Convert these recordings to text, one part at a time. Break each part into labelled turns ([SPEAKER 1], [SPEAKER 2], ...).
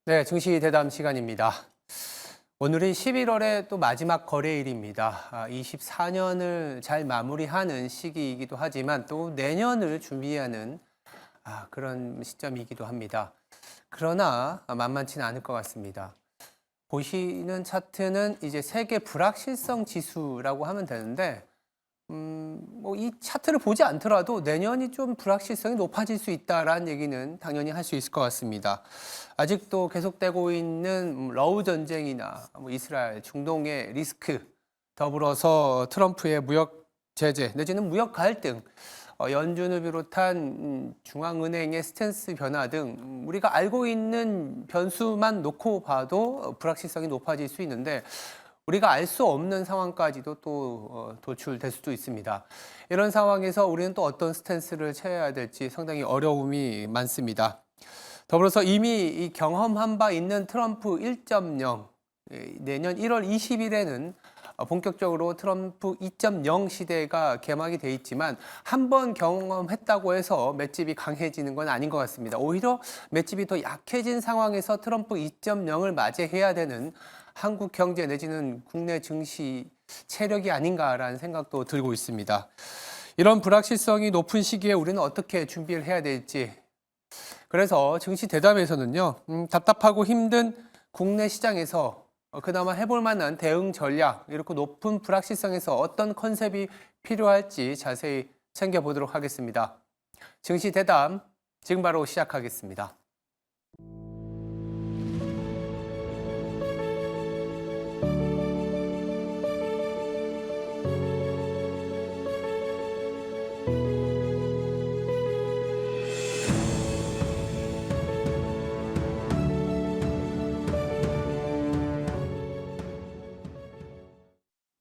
[SPEAKER 1] 네, 증시 대담 시간입니다. 오늘이 11월의 또 마지막 거래일입니다. 24년을 잘 마무리하는 시기이기도 하지만 또 내년을 준비하는 그런 시점이기도 합니다. 그러나 만만치는 않을 것 같습니다. 보시는 차트는 이제 세계 불확실성 지수라고 하면 되는데 뭐 이 차트를 보지 않더라도 내년이 좀 불확실성이 높아질 수 있다라는 얘기는 당연히 할 수 있을 것 같습니다. 아직도 계속되고 있는 러우 전쟁이나 뭐 이스라엘, 중동의 리스크, 더불어서 트럼프의 무역 제재 내지는 무역 갈등, 연준을 비롯한 중앙은행의 스탠스 변화 등 우리가 알고 있는 변수만 놓고 봐도 불확실성이 높아질 수 있는데 우리가 알 수 없는 상황까지도 또 도출될 수도 있습니다. 이런 상황에서 우리는 또 어떤 스탠스를 취해야 될지 상당히 어려움이 많습니다. 더불어서 이미 이 경험한 바 있는 트럼프 1.0, 내년 1월 20일에는 본격적으로 트럼프 2.0 시대가 개막이 돼 있지만 한 번 경험했다고 해서 맷집이 강해지는 건 아닌 것 같습니다. 오히려 맷집이 더 약해진 상황에서 트럼프 2.0을 맞이해야 되는 한국 경제 내지는 국내 증시 체력이 아닌가라는 생각도 들고 있습니다. 이런 불확실성이 높은 시기에 우리는 어떻게 준비를 해야 될지. 그래서 증시 대담에서는요, 답답하고 힘든 국내 시장에서 그나마 해볼 만한 대응 전략, 이렇게 높은 불확실성에서 어떤 컨셉이 필요할지 자세히 챙겨보도록 하겠습니다. 증시 대담, 지금 바로 시작하겠습니다.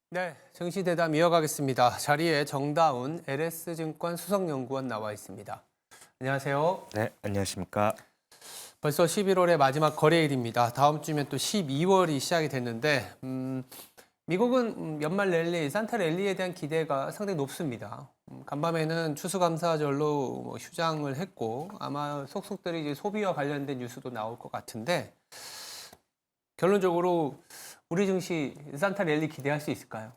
[SPEAKER 1] 네, 증시 대담 이어가겠습니다. 자리에 정다운 LS증권 수석연구원 나와 있습니다. 안녕하세요.
[SPEAKER 2] 네, 안녕하십니까.
[SPEAKER 1] 벌써 11월의 마지막 거래일입니다. 다음 주면 또 12월이 시작이 됐는데 미국은 연말 랠리, 산타 랠리에 대한 기대가 상당히 높습니다. 간밤에는 추수감사절로 휴장을 했고 아마 속속들이 이제 소비와 관련된 뉴스도 나올 것 같은데 결론적으로 우리 증시 산타 랠리 기대할 수 있을까요?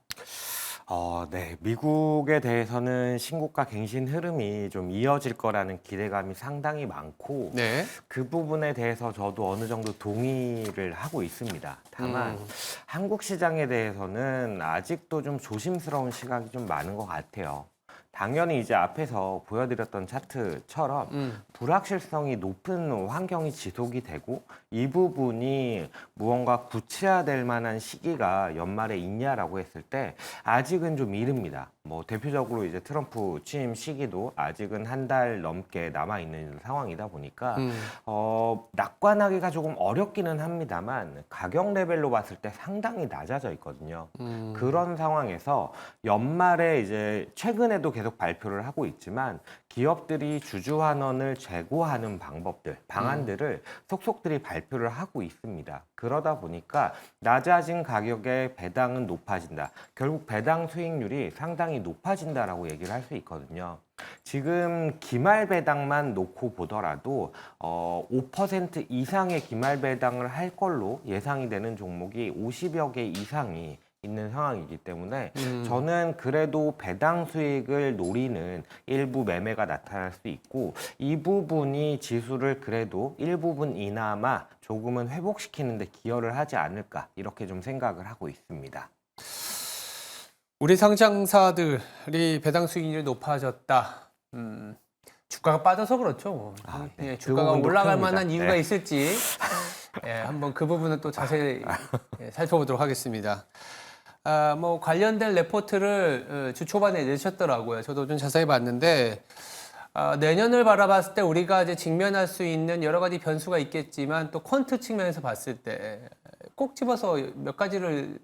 [SPEAKER 2] 네, 미국에 대해서는 신고가 갱신 흐름이 좀 이어질 거라는 기대감이 상당히 많고
[SPEAKER 1] 네.
[SPEAKER 2] 그 부분에 대해서 저도 어느 정도 동의를 하고 있습니다. 다만 한국 시장에 대해서는 아직도 좀 조심스러운 시각이 좀 많은 것 같아요. 당연히 이제 앞에서 보여드렸던 차트처럼 불확실성이 높은 환경이 지속이 되고 이 부분이 무언가 구체화될 만한 시기가 연말에 있냐라고 했을 때 아직은 좀 이릅니다. 뭐 대표적으로 이제 트럼프 취임 시기도 아직은 한 달 넘게 남아 있는 상황이다 보니까 낙관하기가 조금 어렵기는 합니다만 가격 레벨로 봤을 때 상당히 낮아져 있거든요. 그런 상황에서 연말에 이제 최근에도 계속 발표를 하고 있지만 기업들이 주주환원을 재고하는 방법들, 방안들을 속속들이 발표를 하고 있습니다. 그러다 보니까 낮아진 가격의 배당은 높아진다. 결국 배당 수익률이 상당히 높아진다라고 얘기를 할 수 있거든요. 지금 기말 배당만 놓고 보더라도 5% 이상의 기말 배당을 할 걸로 예상이 되는 종목이 50여 개 이상이 있는 상황이기 때문에 저는 그래도 배당 수익을 노리는 일부 매매가 나타날 수 있고 이 부분이 지수를 그래도 일부분이나마 조금은 회복시키는 데 기여를 하지 않을까 이렇게 좀 생각을 하고 있습니다.
[SPEAKER 1] 우리 상장사들이 배당 수익률이 높아졌다. 주가가 빠져서 그렇죠.
[SPEAKER 2] 네.
[SPEAKER 1] 예,
[SPEAKER 2] 그
[SPEAKER 1] 주가가
[SPEAKER 2] 부분도
[SPEAKER 1] 올라갈
[SPEAKER 2] 큽니다.
[SPEAKER 1] 만한 이유가
[SPEAKER 2] 네.
[SPEAKER 1] 있을지 한번 그 부분은 또 자세히 살펴보도록 하겠습니다. 뭐 관련된 레포트를 주 초반에 내셨더라고요. 저도 좀 자세히 봤는데 내년을 바라봤을 때 우리가 이제 직면할 수 있는 여러 가지 변수가 있겠지만 또 퀀트 측면에서 봤을 때 꼭 집어서 몇 가지를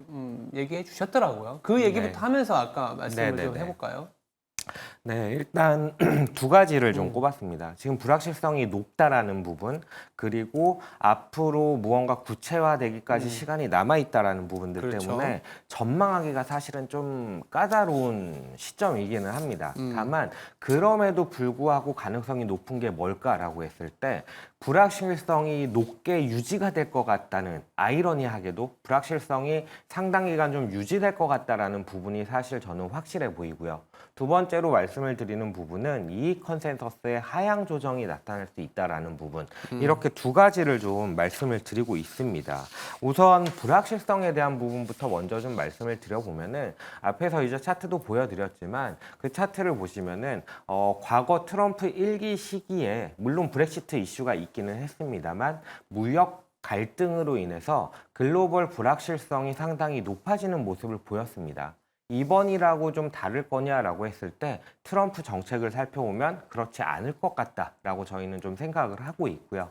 [SPEAKER 1] 얘기해 주셨더라고요. 그 얘기부터
[SPEAKER 2] 네.
[SPEAKER 1] 하면서 아까 말씀을 좀
[SPEAKER 2] 네네네.
[SPEAKER 1] 해볼까요?
[SPEAKER 2] 네, 일단 두 가지를 좀 꼽았습니다. 지금 불확실성이 높다라는 부분, 그리고 앞으로 무언가 구체화되기까지 시간이 남아 있다라는 부분들
[SPEAKER 1] 그렇죠.
[SPEAKER 2] 때문에 전망하기가 사실은 좀 까다로운 시점이기는 합니다. 다만 그럼에도 불구하고 가능성이 높은 게 뭘까라고 했을 때 불확실성이 높게 유지가 될 것 같다는, 아이러니하게도 불확실성이 상당 기간 좀 유지될 것 같다라는 부분이 사실 저는 확실해 보이고요. 두 번째로 말씀을 드리는 부분은 이익 컨센서스의 하향 조정이 나타날 수 있다라는 부분, 이렇게 두 가지를 좀 말씀을 드리고 있습니다. 우선 불확실성에 대한 부분부터 먼저 좀 말씀을 드려보면은, 앞에서 이제 차트도 보여드렸지만 그 차트를 보시면은 과거 트럼프 1기 시기에 물론 브렉시트 이슈가 있기는 했습니다만 무역 갈등으로 인해서 글로벌 불확실성이 상당히 높아지는 모습을 보였습니다. 이번이라고 좀 다를 거냐라고 했을 때 트럼프 정책을 살펴보면 그렇지 않을 것 같다라고 저희는 좀 생각을 하고 있고요.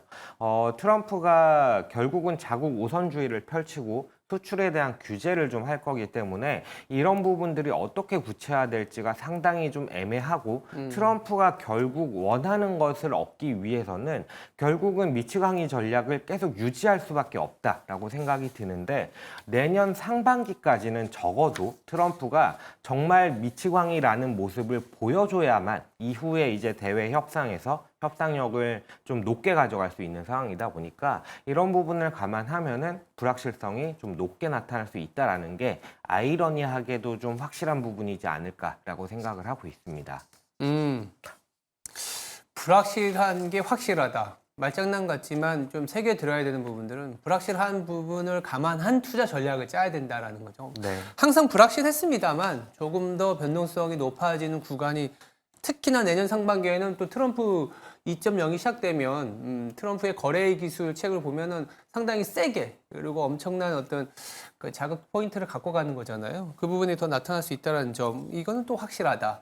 [SPEAKER 2] 트럼프가 결국은 자국 우선주의를 펼치고 수출에 대한 규제를 좀 할 거기 때문에 이런 부분들이 어떻게 구체화될지가 상당히 좀 애매하고, 트럼프가 결국 원하는 것을 얻기 위해서는 결국은 미치광이 전략을 계속 유지할 수밖에 없다라고 생각이 드는데, 내년 상반기까지는 적어도 트럼프가 정말 미치광이라는 모습을 보여줘야만 이후에 이제 대외 협상에서 협상력을 좀 높게 가져갈 수 있는 상황이다 보니까 이런 부분을 감안하면은 불확실성이 좀 높게 나타날 수 있다라는 게 아이러니하게도 좀 확실한 부분이지 않을까라고 생각을 하고 있습니다.
[SPEAKER 1] 불확실한 게 확실하다. 말장난 같지만 좀 새겨 들어야 되는 부분들은 불확실한 부분을 감안한 투자 전략을 짜야 된다라는 거죠.
[SPEAKER 2] 네.
[SPEAKER 1] 항상 불확실했습니다만 조금 더 변동성이 높아지는 구간이, 특히나 내년 상반기에는 또 트럼프 2.0이 시작되면 트럼프의 거래 기술 책을 보면은 상당히 세게, 그리고 엄청난 어떤 그 자극 포인트를 갖고 가는 거잖아요. 그 부분이 더 나타날 수 있다는 점, 이거는 또 확실하다.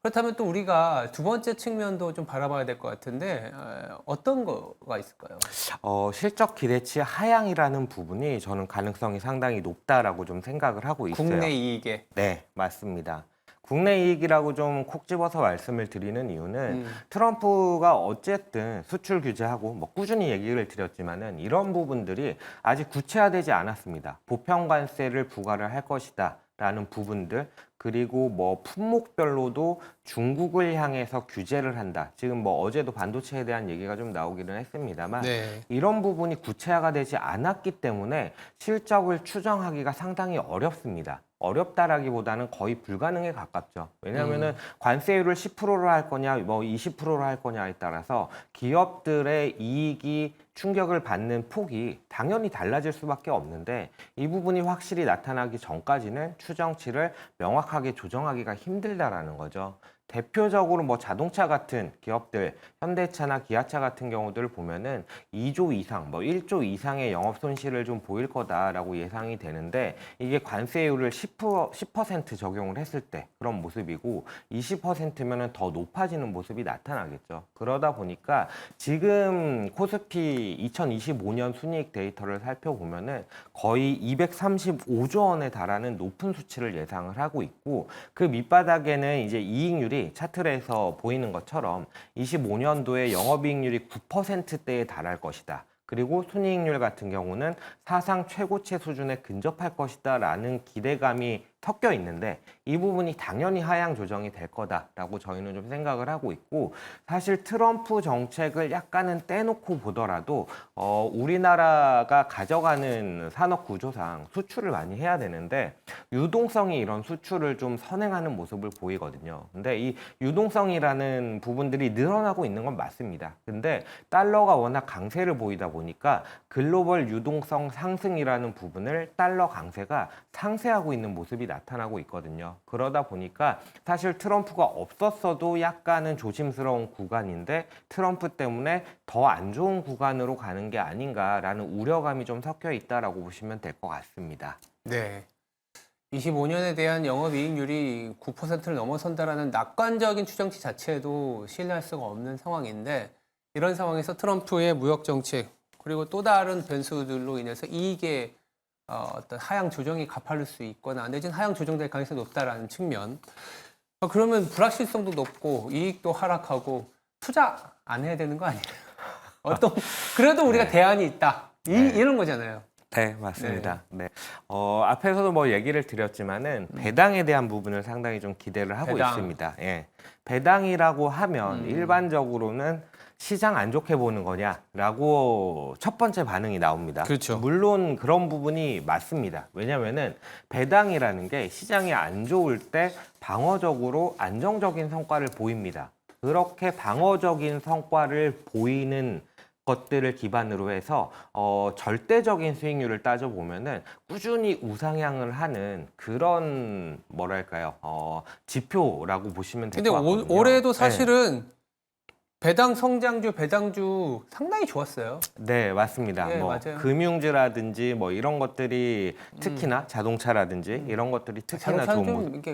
[SPEAKER 1] 그렇다면 또 우리가 두 번째 측면도 좀 바라봐야 될 것 같은데, 어떤 거가 있을까요?
[SPEAKER 2] 실적 기대치 하향이라는 부분이 저는 가능성이 상당히 높다라고 좀 생각을 하고 있어요.
[SPEAKER 1] 국내 이익에.
[SPEAKER 2] 네, 맞습니다. 국내 이익이라고 좀 콕 집어서 말씀을 드리는 이유는 트럼프가 어쨌든 수출 규제하고 뭐 꾸준히 얘기를 드렸지만은 이런 부분들이 아직 구체화되지 않았습니다. 보편 관세를 부과를 할 것이다 라는 부분들, 그리고 뭐 품목별로도 중국을 향해서 규제를 한다. 지금 뭐 어제도 반도체에 대한 얘기가 좀 나오기는 했습니다만,
[SPEAKER 1] 네.
[SPEAKER 2] 이런 부분이 구체화가 되지 않았기 때문에 실적을 추정하기가 상당히 어렵습니다. 어렵다라기보다는 거의 불가능에 가깝죠. 왜냐하면은 관세율을 10%로 할 거냐, 뭐 20%로 할 거냐에 따라서 기업들의 이익이 충격을 받는 폭이 당연히 달라질 수밖에 없는데, 이 부분이 확실히 나타나기 전까지는 추정치를 명확하게 조정하기가 힘들다라는 거죠. 대표적으로 뭐 자동차 같은 기업들, 현대차나 기아차 같은 경우들을 보면은 2조 이상, 뭐 1조 이상의 영업 손실을 좀 보일 거다라고 예상이 되는데, 이게 관세율을 10% 적용을 했을 때 그런 모습이고, 20%면은 더 높아지는 모습이 나타나겠죠. 그러다 보니까 지금 코스피 2025년 순이익 데이터를 살펴보면은 거의 235조 원에 달하는 높은 수치를 예상을 하고 있고, 그 밑바닥에는 이제 이익률이 차트에서 보이는 것처럼 25년도에 영업이익률이 9%대에 달할 것이다. 그리고 순이익률 같은 경우는 사상 최고치 수준에 근접할 것이다 라는 기대감이 섞여 있는데, 이 부분이 당연히 하향 조정이 될 거다라고 저희는 좀 생각을 하고 있고, 사실 트럼프 정책을 약간은 떼놓고 보더라도 우리나라가 가져가는 산업 구조상 수출을 많이 해야 되는데 유동성이 이런 수출을 좀 선행하는 모습을 보이거든요. 근데 이 유동성이라는 부분들이 늘어나고 있는 건 맞습니다. 근데 달러가 워낙 강세를 보이다 보니까 글로벌 유동성 상승이라는 부분을 달러 강세가 상쇄하고 있는 모습이 나타나고 있거든요. 그러다 보니까 사실 트럼프가 없었어도 약간은 조심스러운 구간인데, 트럼프 때문에 더 안 좋은 구간으로 가는 게 아닌가라는 우려감이 좀 섞여 있다라고 보시면 될 것 같습니다.
[SPEAKER 1] 네. 25년에 대한 영업이익률이 9%를 넘어선다라는 낙관적인 추정치 자체도 신뢰할 수가 없는 상황인데, 이런 상황에서 트럼프의 무역 정책, 그리고 또 다른 변수들로 인해서 이익의 어떤 하향 조정이 가파를 수 있거나 내지는 하향 조정될 가능성이 높다라는 측면, 그러면 불확실성도 높고 이익도 하락하고 투자 안 해야 되는 거 아니에요? 그래도 우리가
[SPEAKER 2] 네.
[SPEAKER 1] 대안이 있다.
[SPEAKER 2] 네.
[SPEAKER 1] 이런 거잖아요.
[SPEAKER 2] 네, 맞습니다. 네. 앞에서도 뭐 얘기를 드렸지만은 배당에 대한 부분을 상당히 좀 기대를 하고
[SPEAKER 1] 배당.
[SPEAKER 2] 있습니다. 예. 배당이라고 하면 일반적으로는 시장 안 좋게 보는 거냐라고 첫 번째 반응이 나옵니다.
[SPEAKER 1] 그렇죠.
[SPEAKER 2] 물론 그런 부분이 맞습니다. 왜냐면은 배당이라는 게 시장이 안 좋을 때 방어적으로 안정적인 성과를 보입니다. 그렇게 방어적인 성과를 보이는 것들을 기반으로 해서 절대적인 수익률을 따져보면은 꾸준히 우상향을 하는 그런 뭐랄까요 지표라고 보시면 될
[SPEAKER 1] 근데
[SPEAKER 2] 것 같거든요.
[SPEAKER 1] 올해도
[SPEAKER 2] 네.
[SPEAKER 1] 사실은 배당 성장주, 배당주 상당히 좋았어요.
[SPEAKER 2] 네, 맞습니다.
[SPEAKER 1] 네,
[SPEAKER 2] 뭐
[SPEAKER 1] 맞아요.
[SPEAKER 2] 금융주라든지 뭐 이런 것들이 특히나 자동차라든지 이런 것들이 특히나
[SPEAKER 1] 자동차는
[SPEAKER 2] 좋은
[SPEAKER 1] 좀 이렇게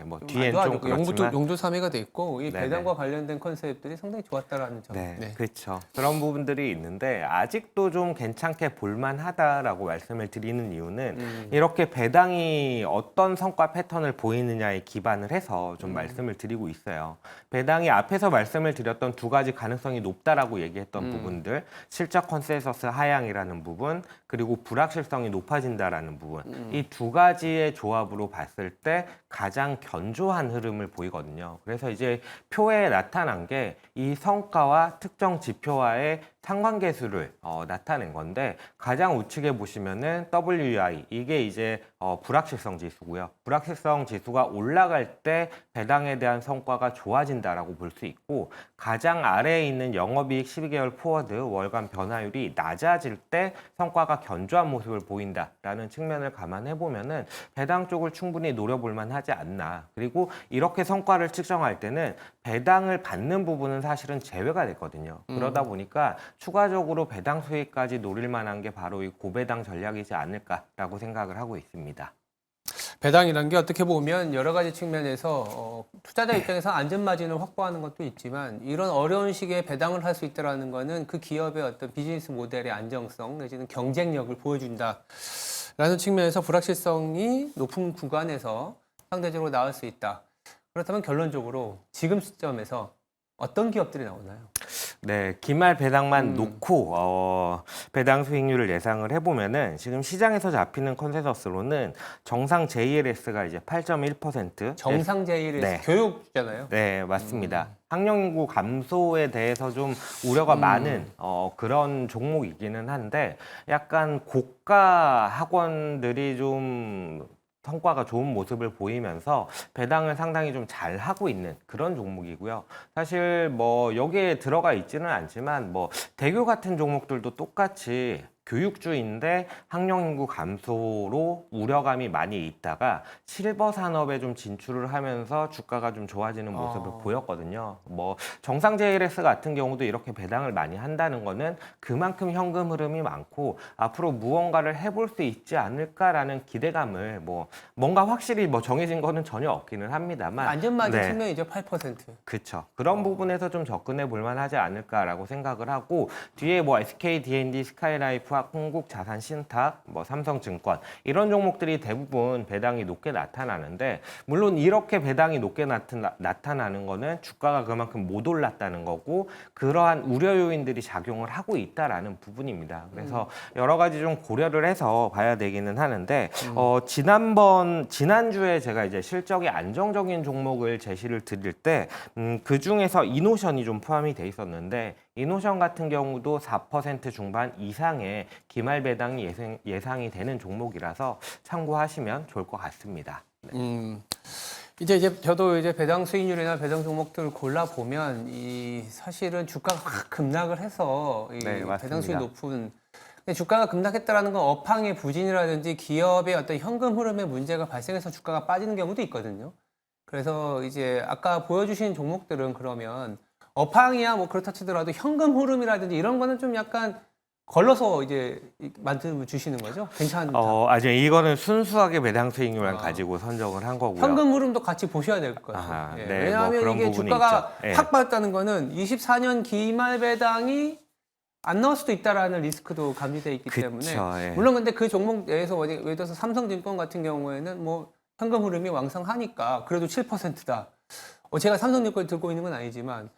[SPEAKER 2] 뭐
[SPEAKER 1] 좀
[SPEAKER 2] 뒤엔
[SPEAKER 1] 안
[SPEAKER 2] 좀
[SPEAKER 1] 좋아졌고
[SPEAKER 2] 그렇지만
[SPEAKER 1] 용두사미가 돼 있고 이
[SPEAKER 2] 네네.
[SPEAKER 1] 배당과 관련된 컨셉들이 상당히 좋았다라는 점.
[SPEAKER 2] 네, 그렇죠. 그런 부분들이 있는데 아직도 좀 괜찮게 볼만하다라고 말씀을 드리는 이유는 이렇게 배당이 어떤 성과 패턴을 보이느냐에 기반을 해서 좀 말씀을 드리고 있어요. 배당이 앞에서 말씀을 드렸던 두 가지 가능성이 높다라고 얘기했던 부분들, 실적 컨센서스 하향이라는 부분, 그리고 불확실성이 높아진다라는 부분, 이 두 가지의 조합으로 봤을 때 가장 견조한 흐름을 보이거든요. 그래서 이제 표에 나타난 게 이 성과와 특정 지표와의 상관계수를 나타낸 건데 가장 우측에 보시면은 WI 이게 이제 불확실성 지수고요. 불확실성 지수가 올라갈 때 배당에 대한 성과가 좋아진다라고 볼 수 있고 가장 아래에 있는 영업이익 12개월 포워드 월간 변화율이 낮아질 때 성과가 견조한 모습을 보인다라는 측면을 감안해 보면은 배당 쪽을 충분히 노려볼 만하지 않나. 그리고 이렇게 성과를 측정할 때는 배당을 받는 부분은 사실은 제외가 됐거든요. 그러다 보니까 추가적으로 배당 수익까지 노릴 만한 게 바로 이 고배당 전략이지 않을까라고 생각을 하고 있습니다.
[SPEAKER 1] 배당이라는 게 어떻게 보면 여러 가지 측면에서 투자자 입장에서 안전마진을 확보하는 것도 있지만 이런 어려운 시기에 배당을 할 수 있다는 거는 그 기업의 어떤 비즈니스 모델의 안정성 내지는 경쟁력을 보여준다라는 측면에서 불확실성이 높은 구간에서 상대적으로 나올 수 있다. 그렇다면 결론적으로 지금 시점에서 어떤 기업들이 나오나요?
[SPEAKER 2] 네, 기말 배당만 놓고 배당 수익률을 예상을 해보면은 지금 시장에서 잡히는 컨센서스로는 정상 JLS가 이제 8.1%.
[SPEAKER 1] 정상 제일의
[SPEAKER 2] 네.
[SPEAKER 1] 교육주잖아요.
[SPEAKER 2] 네, 맞습니다. 학령 인구 감소에 대해서 좀 우려가 많은 그런 종목이기는 한데 약간 고가 학원들이 좀 성과가 좋은 모습을 보이면서 배당을 상당히 좀 잘 하고 있는 그런 종목이고요. 사실 뭐 여기에 들어가 있지는 않지만 뭐 대교 같은 종목들도 똑같이 교육주인데 학령 인구 감소로 우려감이 많이 있다가 실버 산업에 좀 진출을 하면서 주가가 좀 좋아지는 모습을 보였거든요. 뭐 정상 JLS 같은 경우도 이렇게 배당을 많이 한다는 거는 그만큼 현금 흐름이 많고 앞으로 무언가를 해볼 수 있지 않을까라는 기대감을 뭐 뭔가 확실히 뭐 정해진 거는 전혀 없기는 합니다만
[SPEAKER 1] 안전마진
[SPEAKER 2] 네.
[SPEAKER 1] 측면이죠. 8%.
[SPEAKER 2] 그렇죠. 그런 부분에서 좀 접근해 볼 만하지 않을까라고 생각을 하고 뒤에 뭐 SK D&D, 스카이라이프, 한국자산신탁, 뭐 삼성증권 이런 종목들이 대부분 배당이 높게 나타나는데 물론 이렇게 배당이 높게 나타나는 거는 주가가 그만큼 못 올랐다는 거고 그러한 우려 요인들이 작용을 하고 있다라는 부분입니다. 그래서 여러 가지 좀 고려를 해서 봐야 되기는 하는데 지난주에 제가 이제 실적이 안정적인 종목을 제시를 드릴 때 그 중에서 이노션이 좀 포함이 돼 있었는데 이노션 같은 경우도 4% 중반 이상의 기말 배당이 예상이 되는 종목이라서 참고하시면 좋을 것 같습니다. 네.
[SPEAKER 1] 이제 저도 이제 배당 수익률이나 배당 종목들을 골라 보면 이 사실은 주가가 확 급락을 해서 이
[SPEAKER 2] 네, 맞습니다.
[SPEAKER 1] 배당 수익이 높은 근데 주가가 급락했다라는 건 업황의 부진이라든지 기업의 어떤 현금 흐름에 문제가 발생해서 주가가 빠지는 경우도 있거든요. 그래서 이제 아까 보여주신 종목들은 그러면 업황이야 뭐 그렇다 치더라도 현금 흐름이라든지 이런 거는 좀 약간 걸러서 이제 만들어 주시는 거죠? 괜찮다.
[SPEAKER 2] 아주 이거는 순수하게 배당 수익률만 가지고 선정을 한 거고요.
[SPEAKER 1] 현금 흐름도 같이 보셔야 될 것 같아요.
[SPEAKER 2] 아하,
[SPEAKER 1] 예.
[SPEAKER 2] 네,
[SPEAKER 1] 왜냐하면
[SPEAKER 2] 뭐 그런
[SPEAKER 1] 이게
[SPEAKER 2] 부분이
[SPEAKER 1] 주가가
[SPEAKER 2] 있죠. 예.
[SPEAKER 1] 확 빠졌다는 거는 24년 기말 배당이 안 나올 수도 있다라는 리스크도 가미되어 있기 때문에
[SPEAKER 2] 예.
[SPEAKER 1] 물론 근데 그 종목 내에서 예를 들어서 삼성증권 같은 경우에는 뭐 현금 흐름이 왕성하니까 그래도 7%다. 제가 삼성님 걸 들고 있는 건 아니지만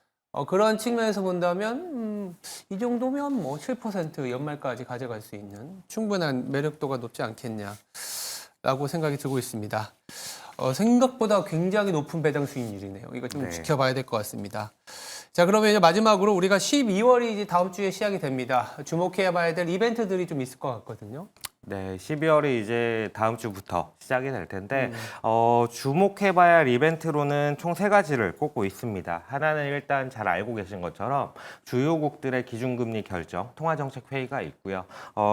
[SPEAKER 1] 그런 측면에서 본다면 이 정도면 뭐 7% 연말까지 가져갈 수 있는 충분한 매력도가 높지 않겠냐라고 생각이 들고 있습니다. 생각보다 굉장히 높은 배당 수익률이네요. 이거 좀
[SPEAKER 2] 네.
[SPEAKER 1] 지켜봐야 될 것 같습니다. 자, 그러면 이제 마지막으로 우리가 12월이 이제 다음 주에 시작이 됩니다. 주목해 봐야 될 이벤트들이 좀 있을 것 같거든요.
[SPEAKER 2] 네, 12월이 이제 다음 주부터 시작이 될 텐데 주목해봐야 할 이벤트로는 총 세 가지를 꼽고 있습니다. 하나는 일단 잘 알고 계신 것처럼 주요국들의 기준금리 결정, 통화정책회의가 있고요.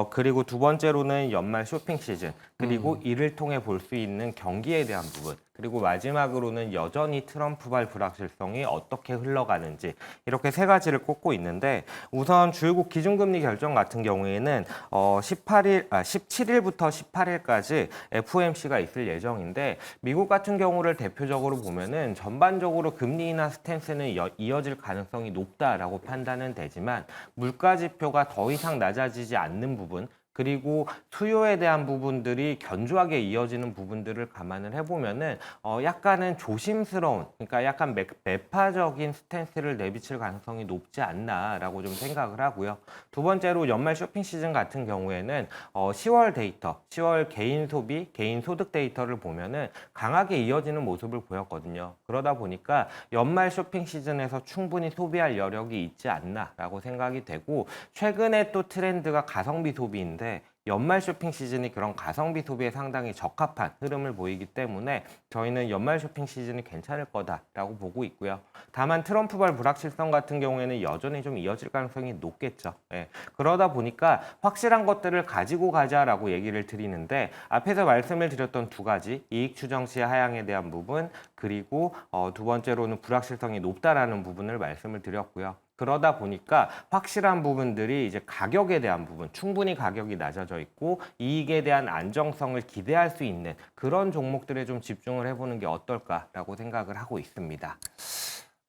[SPEAKER 2] 그리고 두 번째로는 연말 쇼핑 시즌, 그리고 이를 통해 볼 수 있는 경기에 대한 부분, 그리고 마지막으로는 여전히 트럼프발 불확실성이 어떻게 흘러가는지 이렇게 세 가지를 꼽고 있는데 우선 주요국 기준금리 결정 같은 경우에는 17일부터 18일까지 FOMC가 있을 예정인데 미국 같은 경우를 대표적으로 보면은 전반적으로 금리 인하 스탠스는 이어질 가능성이 높다라고 판단은 되지만 물가 지표가 더 이상 낮아지지 않는 부분 그리고 수요에 대한 부분들이 견조하게 이어지는 부분들을 감안을 해보면은 약간은 조심스러운, 그러니까 약간 매파적인 스탠스를 내비칠 가능성이 높지 않나라고 좀 생각을 하고요. 두 번째로 연말 쇼핑 시즌 같은 경우에는 10월 데이터, 10월 개인 소비, 개인 소득 데이터를 보면은 강하게 이어지는 모습을 보였거든요. 그러다 보니까 연말 쇼핑 시즌에서 충분히 소비할 여력이 있지 않나라고 생각이 되고 최근에 또 트렌드가 가성비 소비인데 연말 쇼핑 시즌이 그런 가성비 소비에 상당히 적합한 흐름을 보이기 때문에 저희는 연말 쇼핑 시즌이 괜찮을 거다라고 보고 있고요. 다만 트럼프발 불확실성 같은 경우에는 여전히 좀 이어질 가능성이 높겠죠. 예. 그러다 보니까 확실한 것들을 가지고 가자라고 얘기를 드리는데 앞에서 말씀을 드렸던 두 가지 이익 추정 시 하향에 대한 부분 그리고 두 번째로는 불확실성이 높다라는 부분을 말씀을 드렸고요. 그러다 보니까 확실한 부분들이 이제 가격에 대한 부분, 충분히 가격이 낮아져 있고 이익에 대한 안정성을 기대할 수 있는 그런 종목들에 좀 집중을 해보는 게 어떨까라고 생각을 하고 있습니다.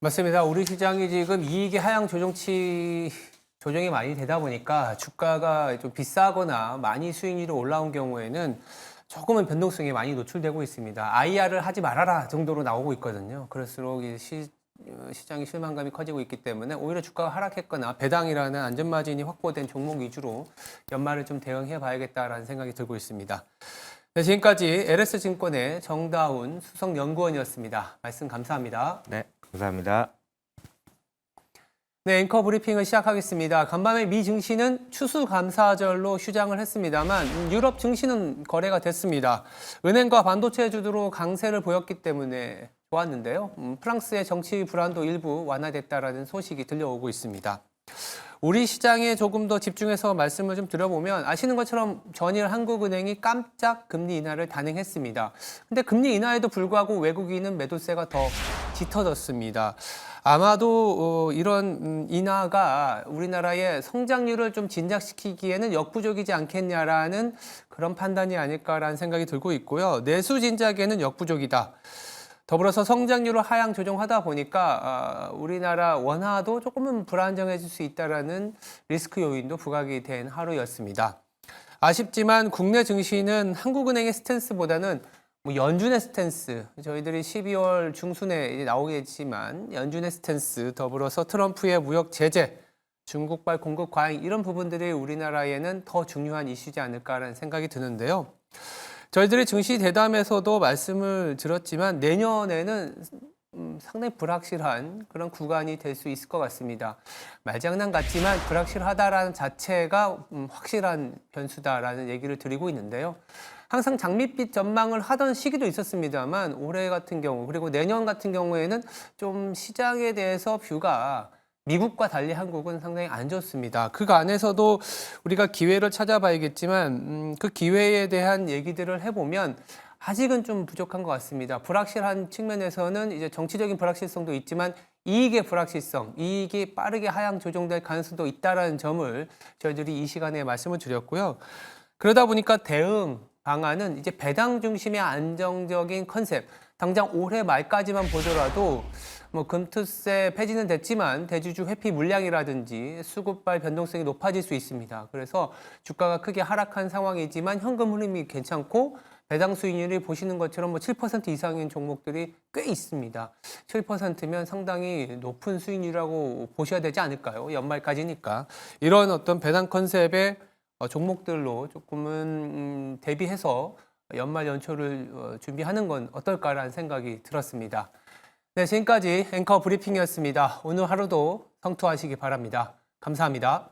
[SPEAKER 1] 맞습니다. 우리 시장이 지금 이익의 하향 조정이 많이 되다 보니까 주가가 좀 비싸거나 많이 수익률이 올라온 경우에는 조금은 변동성이 많이 노출되고 있습니다. IR을 하지 말아라 정도로 나오고 있거든요. 그럴수록 시장의 실망감이 커지고 있기 때문에 오히려 주가가 하락했거나 배당이라는 안전마진이 확보된 종목 위주로 연말을 좀 대응해 봐야겠다라는 생각이 들고 있습니다. 네, 지금까지 LS증권의 정다운 수석연구원이었습니다. 말씀 감사합니다.
[SPEAKER 2] 네, 감사합니다.
[SPEAKER 1] 네, 앵커 브리핑을 시작하겠습니다. 간밤에 미 증시는 추수감사절로 휴장을 했습니다만 유럽 증시는 거래가 됐습니다. 은행과 반도체 주도로 강세를 보였기 때문에 좋았는데요. 프랑스의 정치 불안도 일부 완화됐다라는 소식이 들려오고 있습니다. 우리 시장에 조금 더 집중해서 말씀을 좀 드려보면 아시는 것처럼 전일 한국은행이 깜짝 금리 인하를 단행했습니다. 근데 금리 인하에도 불구하고 외국인은 매도세가 더 짙어졌습니다. 아마도 이런 인하가 우리나라의 성장률을 좀 진작시키기에는 역부족이지 않겠냐라는 그런 판단이 아닐까라는 생각이 들고 있고요. 내수 진작에는 역부족이다. 더불어서 성장률을 하향 조정하다 보니까 우리나라 원화도 조금은 불안정해질 수 있다라는 리스크 요인도 부각이 된 하루였습니다. 아쉽지만 국내 증시는 한국은행의 스탠스보다는 연준의 스탠스, 저희들이 12월 중순에 이제 나오겠지만 연준의 스탠스, 더불어서 트럼프의 무역 제재, 중국발 공급 과잉 이런 부분들이 우리나라에는 더 중요한 이슈지 않을까라는 생각이 드는데요. 저희들이 증시 대담에서도 말씀을 드렸지만 내년에는 상당히 불확실한 그런 구간이 될 수 있을 것 같습니다. 말장난 같지만 불확실하다라는 자체가 확실한 변수다라는 얘기를 드리고 있는데요. 항상 장밋빛 전망을 하던 시기도 있었습니다만 올해 같은 경우 그리고 내년 같은 경우에는 좀 시장에 대해서 뷰가 미국과 달리 한국은 상당히 안 좋습니다. 그 안에서도 우리가 기회를 찾아봐야겠지만 그 기회에 대한 얘기들을 해보면 아직은 좀 부족한 것 같습니다. 불확실한 측면에서는 이제 정치적인 불확실성도 있지만 이익의 불확실성, 이익이 빠르게 하향 조정될 가능성도 있다라는 점을 저희들이 이 시간에 말씀을 드렸고요. 그러다 보니까 대응 방안은 이제 배당 중심의 안정적인 컨셉. 당장 올해 말까지만 보더라도 금투세 폐지는 됐지만 대주주 회피 물량이라든지 수급발 변동성이 높아질 수 있습니다. 그래서 주가가 크게 하락한 상황이지만 현금 흐름이 괜찮고 배당 수익률이 보시는 것처럼 뭐 7% 이상인 종목들이 꽤 있습니다. 7%면 상당히 높은 수익률이라고 보셔야 되지 않을까요? 연말까지니까. 이런 어떤 배당 컨셉의 종목들로 조금은 대비해서 연말 연초를 준비하는 건 어떨까라는 생각이 들었습니다. 네, 지금까지 앵커 브리핑이었습니다. 오늘 하루도 성투하시기 바랍니다. 감사합니다.